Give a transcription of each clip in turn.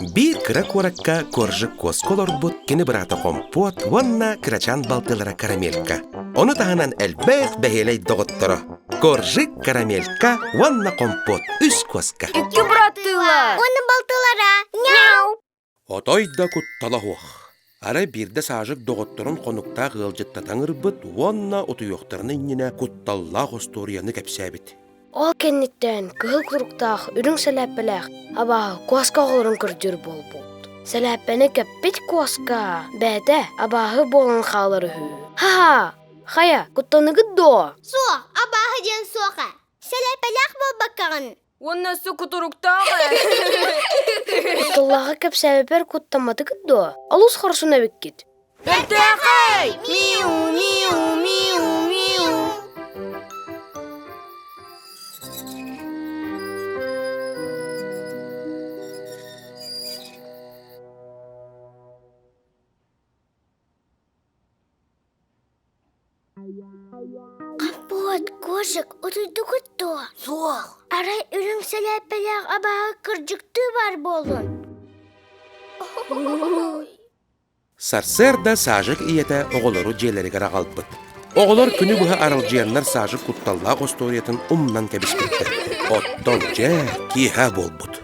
Bir kıra korakka korjik koskolor but kini birata kompot vanna kıraçan baltılara karamelka. Onu tahanan elbet beheley doğuttara. Korjik karamelka vanna kompot üs koska. İki bıraktılar. Onu baltılara. Nyau. Otoyda kuttala hoğ. Ara birde sajık doğutturun konukta gılcıttatan ırbıt vanna otuyoktarını innine kuttalla hostoriyanı kepsabit. Ол кенниттен кыһыл куруктаах үрүң сэлээппэлээх абааһы куаска оҕолорун кырдьыр болбут. Сэлээппэни кэппит куаска бээдэ абааһы буолан хаалары хүү. Ха-ха, хая, куттаныгыт дуо. Суа, абааһы диэн суоха. Сэлээпэлээх болбаккагын. Уоннасы кутуруктааҕы. Кутталлааҕы кэпсээбэпэр куттамматыгыт дуо. Олус хорсуна биккит. Бэртээхэй! Миу, миу, миу, миу. Капот, кошек, отойдугутто. Суох. Арай үрүң сэлээпэлээх абааһы кырдьыктыы бар болун. Сарсерда sajık iyete oğoloru jelerigara galpıt. Oğolor günü buha araljiyanlar sajık kuttalla hostoriyatın umnan kebispettir. Otton je kiha bolbut.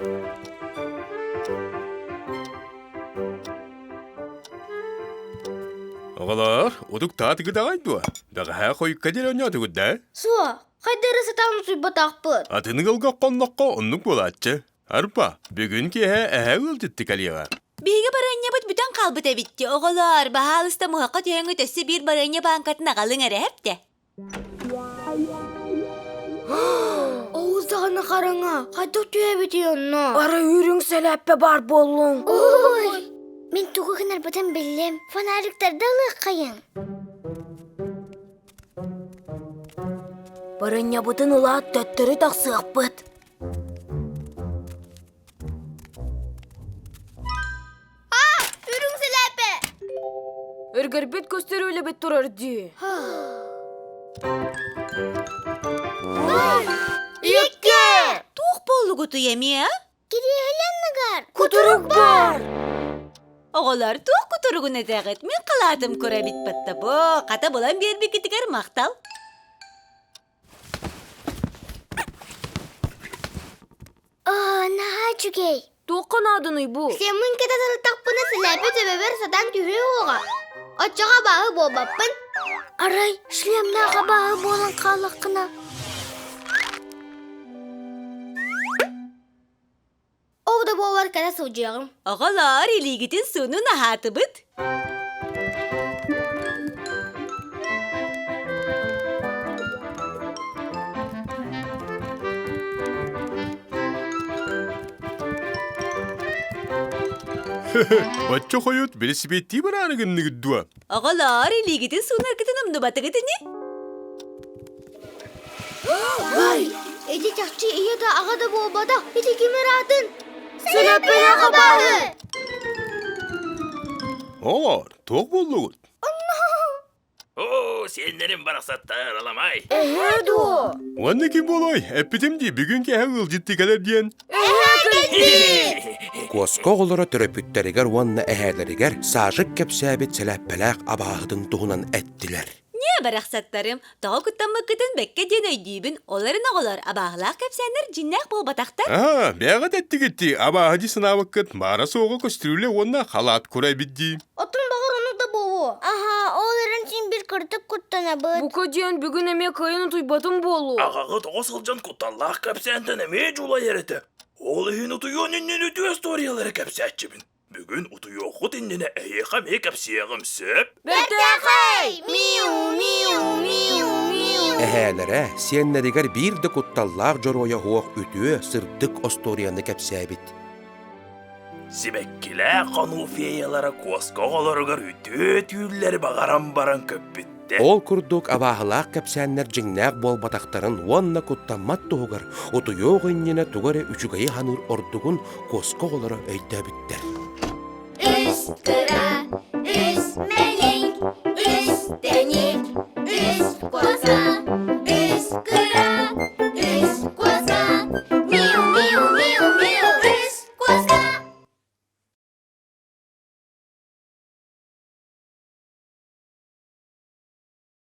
Oğalar, oduk taatı dağaydı. Dağa koyup kadir oynadı da. Суа, хайдары сатааны суйбатаахпыт. Atını gılga qonnaqqa onnuk bolatçı. Arpa, bugünkü öldüttük aliyağa. Биги барanya бут бүтән калбыт эбитти. Оголор, баһалыста муһакка төһөңгө төссө бир барanya банкатына галың әрәпте. Ауыздағына қараңа, қайда түйәбі дейонна. Ара үрің сәләппе бар болуң. Ой, мен тугугун арбадан билем. Фонариктарды ылыккайын. Барanya бұтын ұла төттірі тақсық бұт. Үрүң сэлээпе. Өргір бет көстері өлі бет тұрар де. Икке. Тух боллугу туями, а? Кириһэлэннигар. Құтырық бар. Оголор тух кутуругун этегет. Мен калаатым көрө бит батта бу. Ката болан берби китигер мактал. Наха чугей. Тоққан адыны бұл. Семин кете сылтақпыны сэлээпе төбөбөр сатан түйүү оға. Очоға бағы болбаппын. Арай, шлемнағы бағы болан қалыққына. Овда болар кете сылжығым. Оголор илигитин суну нахаты бит. Бачча koyut, birisi betti barağını gınlıgı dua. Оголор илигитин суну эркитин умду батыгытыны. Ай, эти чакчы ие да аға да болбада. Эти кемер атын. Сэлээпэлээх бағы. Oğlar, toq bolluğut. Oo, senlerin barasattar alamay. Эхе дуо. Vanna kim bolay? Epitimdi, bugünkü ılcıttı kadar diyen. Koska oğolora töröpütteriger vanna ähäleriger sajık kepsabit seläppelääk abahıdın tuhunan ettiler. Не барахсаттарым, тағы күттаммыккытын бәкке ден өйдүйбін, оларын оғылар абағылақ кәпсәнер жиннақ бол батақтар. Aha, бәғат etти gitti. Aba hadi sınav vakit. Mara soğuk köstürüle onna halat kuray biddi. Отын бағыр оны да болу. Аха, оларын сен бір кыртып күттана бұд. Бұқа дейін бүгін әме қайыны тұйбатын болу. Ағағы тоғысылжан куталлах кәпсәнтін әме жула ереті. Ол үйін ұтуyon innini ütü istoriyaları kәpsәтчібін. Бүгін ұтуyo құт innini әйеқаме кәпсеғім сөп. Бәртәқай! Миу, миу, миу, миу. Ähälere sienleriger bir de kuttallaq joroya hoq ütü sırdık ostoriyanı kepsabit. Sibekkilə qanu feyalara koska olarıgar ütü tüyülleri bağaran baran köpbitti. Ol kurduk abahılaq kepsänler jinnaq bol bataqtarın vanna kuttammat tuğugar. Otuyo gınnine tugare üçügeyi hanır ordugun koska olara öйtäbitler. Üst kıra, üst melek, üst denik, üst koza, üst kıra, üst koza. Miu, miu, miu, miu.